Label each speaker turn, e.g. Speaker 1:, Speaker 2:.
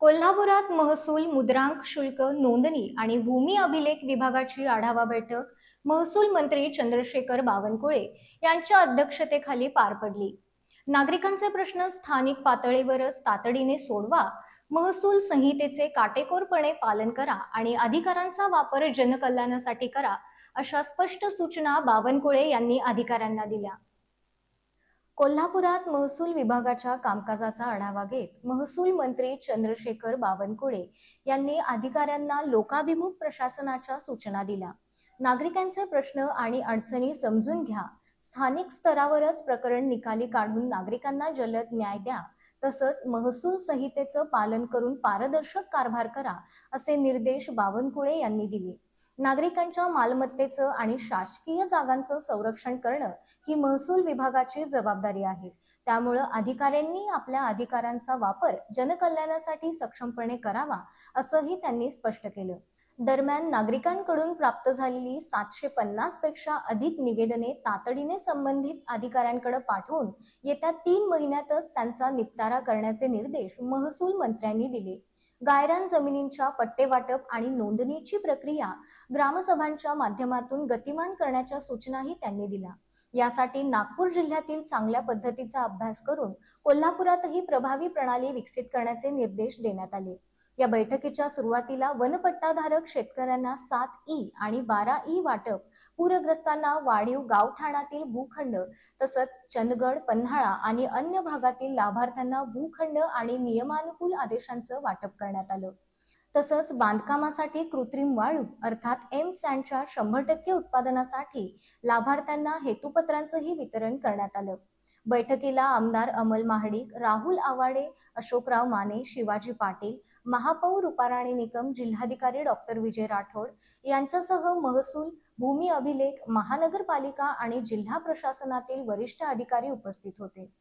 Speaker 1: कोल्हापुरात महसूल, मुद्रांक शुल्क, नोंदणी आणि भूमी अभिलेख विभागाची आढावा बैठक महसूल मंत्री चंद्रशेखर बावनकुळे यांच्या अध्यक्षतेखाली पार पडली. नागरिकांचे प्रश्न स्थानिक पातळीवरच तातडीने सोडवा, महसूल संहितेचे काटेकोरपणे पालन करा आणि अधिकारांचा वापर जनकल्याणासाठी करा, अशा स्पष्ट सूचना बावनकुळे यांनी अधिकाऱ्यांना दिल्या. कोल्हापुरात महसूल विभागाच्या कामकाजाचा आढावा घेत महसूल मंत्री चंद्रशेखर बावनकुळे यांनी अधिकाऱ्यांना लोकाभिमुख प्रशासनाच्या सूचना दिल्या. नागरिकांचे प्रश्न आणि अडचणी समजून घ्या, स्थानिक स्तरावरच प्रकरण निकाली काढून नागरिकांना जलद न्याय द्या, तसंच महसूल संहितेचं पालन करून पारदर्शक कारभार करा, असे निर्देश बावनकुळे यांनी दिले. नागरिकांच्या मालमत्तेचं आणि शासकीय जागांचं संरक्षण करणं ही महसूल विभागाची जबाबदारी आहे. त्यामुळे अधिकाऱ्यांनी आपल्या अधिकारांचा वापर जनकल्याणासाठी सक्षमपणे करावा, असंही त्यांनी स्पष्ट केलं. दरम्यान नागरिकांकडून प्राप्त झालेली 750 पेक्षा अधिक निवेदने तातडीने संबंधित अधिकाऱ्यांकडे पाठवून येत्या 3 महिन्यातच त्यांचा निपटारा करण्याचे निर्देश महसूल मंत्र्यांनी दिले. गायरान जमिनींच्या पट्टेवाटप आणि नोंदणीची प्रक्रिया ग्रामसभांच्या माध्यमातून गतिमान करण्याच्या सूचनाही त्यांनी दिल्या. यासाठी नागपूर जिल्ह्यातील चांगल्या पद्धतीचा अभ्यास करून कोल्हापुरातही प्रभावी प्रणाली विकसित करण्याचे निर्देश देण्यात आले. या बैठकीच्या सुरुवातीला वनपट्टाधारक शेतकऱ्यांना 7E आणि 12E वाटप, पूरग्रस्तांना वाढीव गावठाणातील भूखंड, तसंच चंदगड, पन्हाळा आणि अन्य भागातील लाभार्थ्यांना भूखंड आणि नियमानुकूल आदेशांचं वाटप करण्यात आलं. तसंच बांधकामासाठी कृत्रिम वाळू अर्थात एम-सॅन्डच्या 100% उत्पादनासाठी लाभार्थ्यांना हेतुपत्रांचंही वितरण करण्यात आलं. बैठकीला आमदार अमल महाडिक, राहुल आवाडे, अशोकराव माने, शिवाजी पाटील, महापौर रूपाराणी निकम, जिल्हाधिकारी डॉक्टर विजय राठोड यांच्यासह महसूल, भूमी अभिलेख, महानगरपालिका आणि जिल्हा प्रशासनातील वरिष्ठ अधिकारी उपस्थित होते.